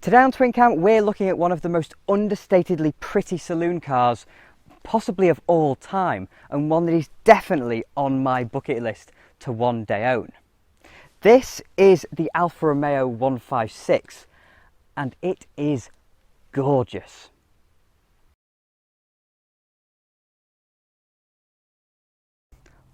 Today on Twin Cam, we're looking at one of the most understatedly pretty saloon cars, possibly of all time, and one that is definitely on my bucket list to one day own. This is the Alfa Romeo 156, and it is gorgeous.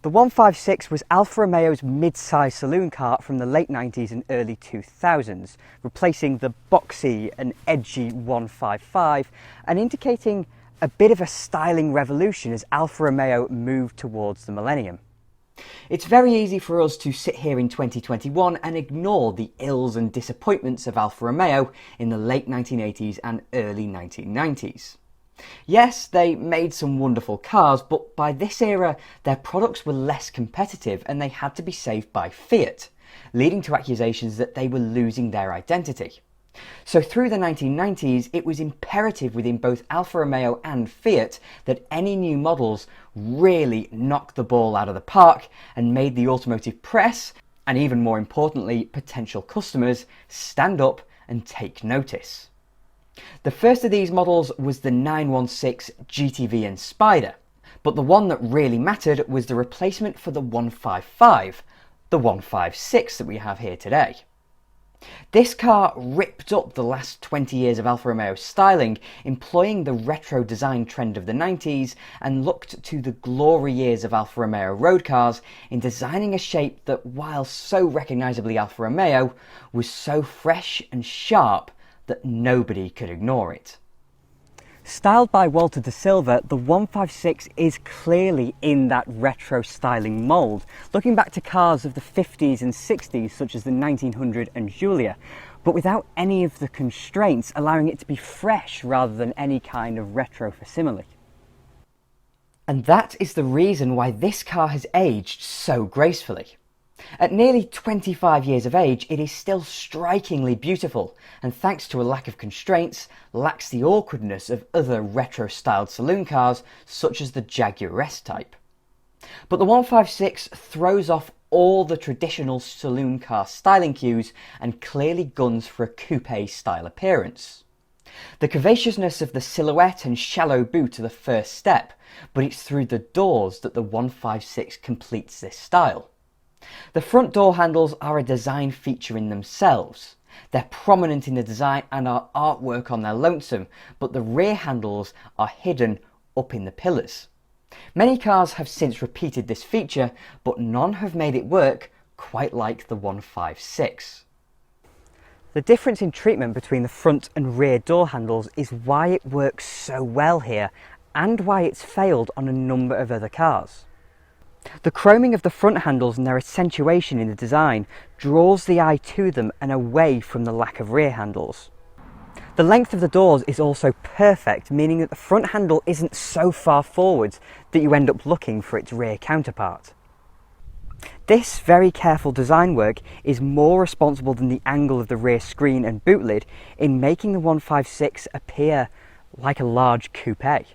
The 156 was Alfa Romeo's mid-size saloon car from the late 90s and early 2000s, replacing the boxy and edgy 155 and indicating a bit of a styling revolution as Alfa Romeo moved towards the millennium. It's very easy for us to sit here in 2021 and ignore the ills and disappointments of Alfa Romeo in the late 1980s and early 1990s. Yes, they made some wonderful cars, but by this era their products were less competitive and they had to be saved by Fiat, leading to accusations that they were losing their identity. So through the 1990s it was imperative within both Alfa Romeo and Fiat that any new models really knocked the ball out of the park and made the automotive press, and even more importantly potential customers, stand up and take notice. The first of these models was the 916 GTV and Spider, but the one that really mattered was the replacement for the 155, the 156 that we have here today. This car ripped up the last 20 years of Alfa Romeo styling, employing the retro design trend of the 90s, and looked to the glory years of Alfa Romeo road cars in designing a shape that, while so recognisably Alfa Romeo, was so fresh and sharp that nobody could ignore it. Styled by Walter de Silva, the 156 is clearly in that retro styling mould, looking back to cars of the 50s and 60s such as the 1900 and Giulia, but without any of the constraints, allowing it to be fresh rather than any kind of retro facsimile. And that is the reason why this car has aged so gracefully. At nearly 25 years of age, it is still strikingly beautiful, and thanks to a lack of constraints, lacks the awkwardness of other retro-styled saloon cars such as the Jaguar S-Type. But the 156 throws off all the traditional saloon car styling cues and clearly guns for a coupe-style appearance. The cavaciousness of the silhouette and shallow boot are the first step, but it's through the doors that the 156 completes this style. The front door handles are a design feature in themselves. They're prominent in the design and are artwork on their lonesome, but the rear handles are hidden up in the pillars. Many cars have since repeated this feature, but none have made it work quite like the 156. The difference in treatment between the front and rear door handles is why it works so well here, and why it's failed on a number of other cars. The chroming of the front handles and their accentuation in the design draws the eye to them and away from the lack of rear handles. The length of the doors is also perfect, meaning that the front handle isn't so far forwards that you end up looking for its rear counterpart. This very careful design work is more responsible than the angle of the rear screen and boot lid in making the 156 appear like a large coupe.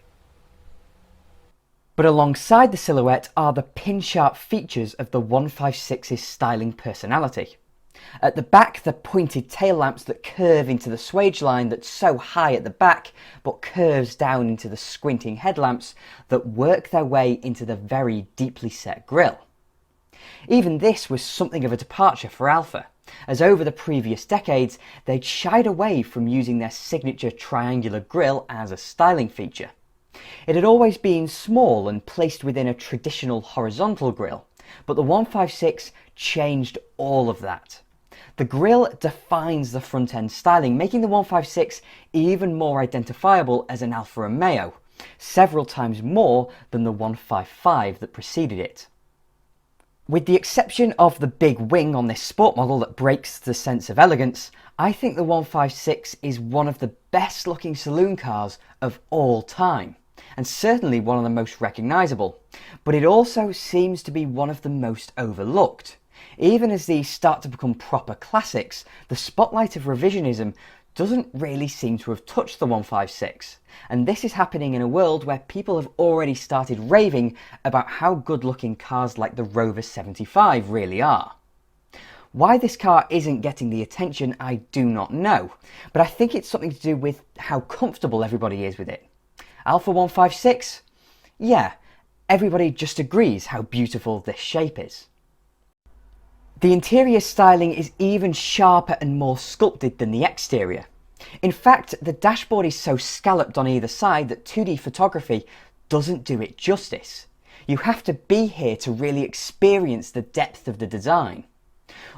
But alongside the silhouette are the pin-sharp features of the 156's styling personality. At the back, the pointed tail lamps that curve into the swage line that's so high at the back, but curves down into the squinting headlamps that work their way into the very deeply set grille. Even this was something of a departure for Alfa, as over the previous decades they'd shied away from using their signature triangular grille as a styling feature. It had always been small and placed within a traditional horizontal grille, but the 156 changed all of that. The grille defines the front end styling, making the 156 even more identifiable as an Alfa Romeo, several times more than the 155 that preceded it. With the exception of the big wing on this sport model that breaks the sense of elegance, I think the 156 is one of the best looking saloon cars of all time, and certainly one of the most recognisable, but it also seems to be one of the most overlooked. Even as these start to become proper classics, the spotlight of revisionism doesn't really seem to have touched the 156, and this is happening in a world where people have already started raving about how good looking cars like the Rover 75 really are. Why this car isn't getting the attention, I do not know, but I think it's something to do with how comfortable everybody is with it. Alfa 156? Yeah, everybody just agrees how beautiful this shape is. The interior styling is even sharper and more sculpted than the exterior. In fact, the dashboard is so scalloped on either side that 2D photography doesn't do it justice. You have to be here to really experience the depth of the design.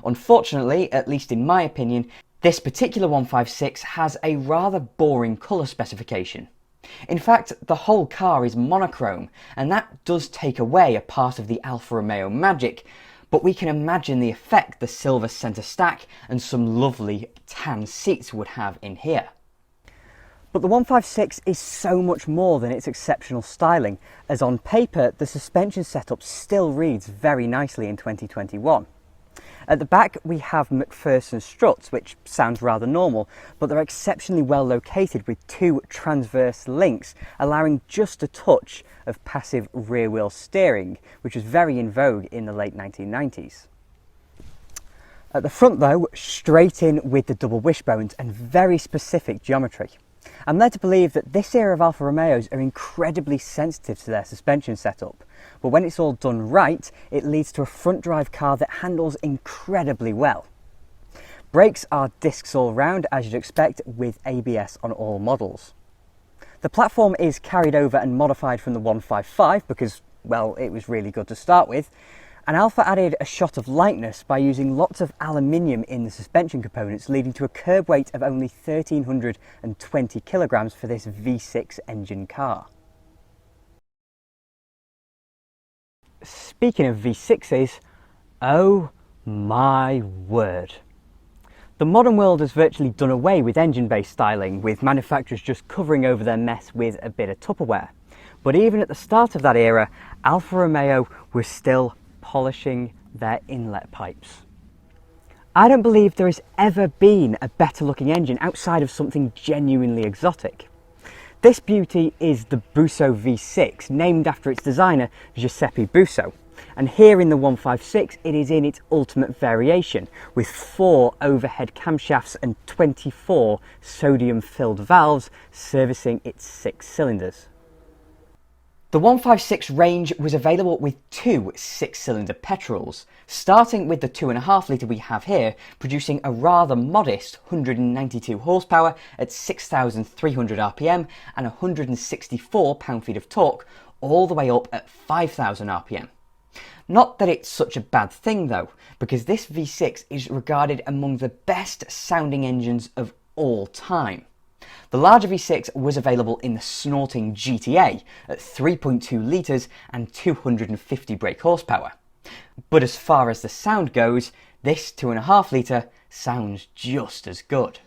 Unfortunately, at least in my opinion, this particular 156 has a rather boring colour specification. In fact, the whole car is monochrome, and that does take away a part of the Alfa Romeo magic, but we can imagine the effect the silver centre stack and some lovely tan seats would have in here. But the 156 is so much more than its exceptional styling, as on paper the suspension setup still reads very nicely in 2021. At the back we have McPherson struts, which sounds rather normal, but they're exceptionally well located with two transverse links, allowing just a touch of passive rear wheel steering, which was very in vogue in the late 1990s. At the front though, straight in with the double wishbones and very specific geometry. I'm led to believe that this era of Alfa Romeos are incredibly sensitive to their suspension setup, but when it's all done right, it leads to a front drive car that handles incredibly well. Brakes are discs all round, as you'd expect, with ABS on all models. The platform is carried over and modified from the 155 because, well, it was really good to start with, and Alfa added a shot of lightness by using lots of aluminium in the suspension components, leading to a curb weight of only 1,320 kilograms for this V6 engine car. Speaking of V6s, oh my word. The modern world has virtually done away with engine-based styling, with manufacturers just covering over their mess with a bit of Tupperware. But even at the start of that era, Alfa Romeo was still polishing their inlet pipes. I don't believe there has ever been a better looking engine outside of something genuinely exotic. This beauty is the Busso V6, named after its designer Giuseppe Busso, and here in the 156 it is in its ultimate variation, with 4 overhead camshafts and 24 sodium filled valves servicing its 6 cylinders. The 156 range was available with 2 6-cylinder petrols, starting with the 2.5 litre we have here, producing a rather modest 192 horsepower at 6,300 RPM and 164 pound-feet of torque, all the way up at 5,000 RPM. Not that it's such a bad thing though, because this V6 is regarded among the best sounding engines of all time. The larger V6 was available in the snorting GTA at 3.2 litres and 250 brake horsepower. But as far as the sound goes, this 2.5 litre sounds just as good.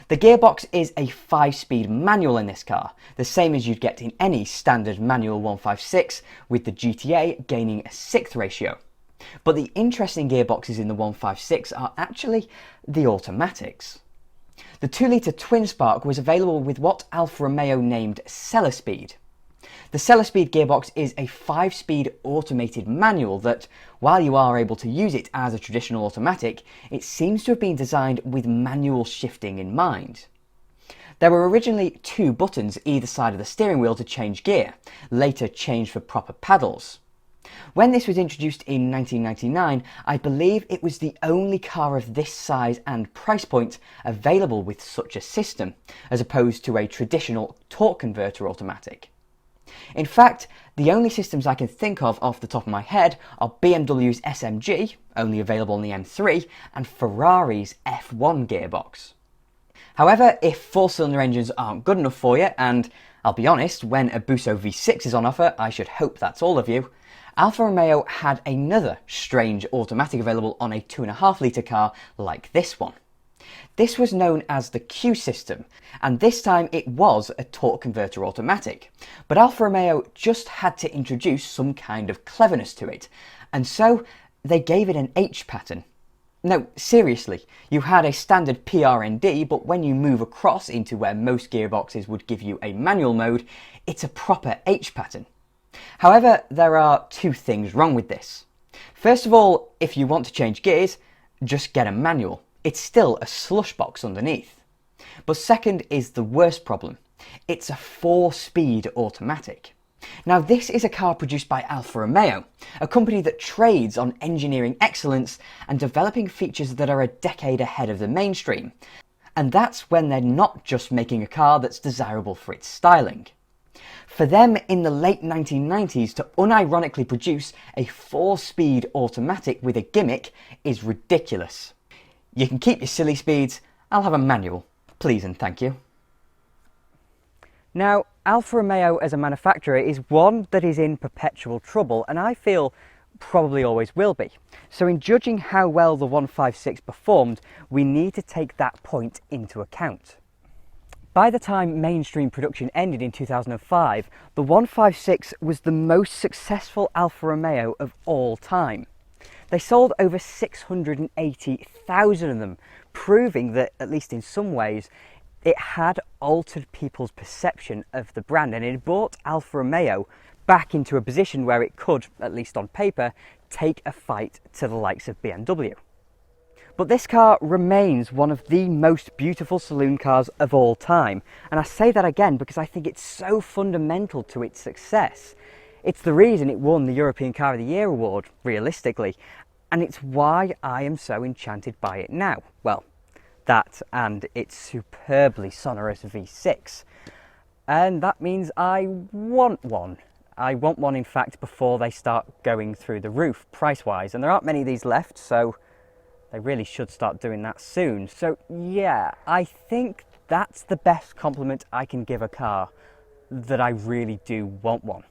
The gearbox is a 5-speed manual in this car, the same as you'd get in any standard manual 156, with the GTA gaining a 6th ratio. But the interesting gearboxes in the 156 are actually the automatics. The 2-litre twin spark was available with what Alfa Romeo named Cellar Speed. The Cellar Speed gearbox is a 5-speed automated manual that, while you are able to use it as a traditional automatic, it seems to have been designed with manual shifting in mind. There were originally 2 buttons either side of the steering wheel to change gear, later changed for proper paddles. When this was introduced in 1999, I believe it was the only car of this size and price point available with such a system, as opposed to a traditional torque converter automatic. In fact, the only systems I can think of off the top of my head are BMW's SMG, only available on the M3, and Ferrari's F1 gearbox. However, if 4-cylinder engines aren't good enough for you, and I'll be honest, when a Busso V6 is on offer, I should hope that's all of you, Alfa Romeo had another strange automatic available on a 2.5 litre car like this one. This was known as the Q system, and this time it was a torque converter automatic, but Alfa Romeo just had to introduce some kind of cleverness to it, and so they gave it an H pattern. No, seriously, you had a standard PRND, but when you move across into where most gearboxes would give you a manual mode, it's a proper H pattern. However, there are two things wrong with this. First of all, if you want to change gears, just get a manual. It's still a slush box underneath. But second is the worst problem. It's a 4-speed automatic. Now this is a car produced by Alfa Romeo, a company that trades on engineering excellence and developing features that are a decade ahead of the mainstream. And that's when they're not just making a car that's desirable for its styling. For them in the late 1990s to unironically produce a 4-speed automatic with a gimmick is ridiculous. You can keep your silly speeds, I'll have a manual, please and thank you. Now, Alfa Romeo as a manufacturer is one that is in perpetual trouble, and I feel probably always will be. So in judging how well the 156 performed, we need to take that point into account. By the time mainstream production ended in 2005, the 156 was the most successful Alfa Romeo of all time. They sold over 680,000 of them, proving that, at least in some ways, it had altered people's perception of the brand, and it brought Alfa Romeo back into a position where it could, at least on paper, take a fight to the likes of BMW. But this car remains one of the most beautiful saloon cars of all time, and I say that again because I think it's so fundamental to its success. It's the reason it won the European Car of the Year award, realistically, and it's why I am so enchanted by it now. Well, that and its superbly sonorous V6. And that means I want one. I want one, in fact, before they start going through the roof, price-wise. And there aren't many of these left, so they really should start doing that soon. So yeah, I think that's the best compliment I can give a car, that I really do want one.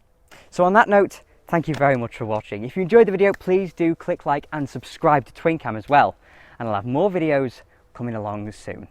So on that note, thank you very much for watching. If you enjoyed the video, please do click like and subscribe to TwinCam as well. And I'll have more videos coming along soon.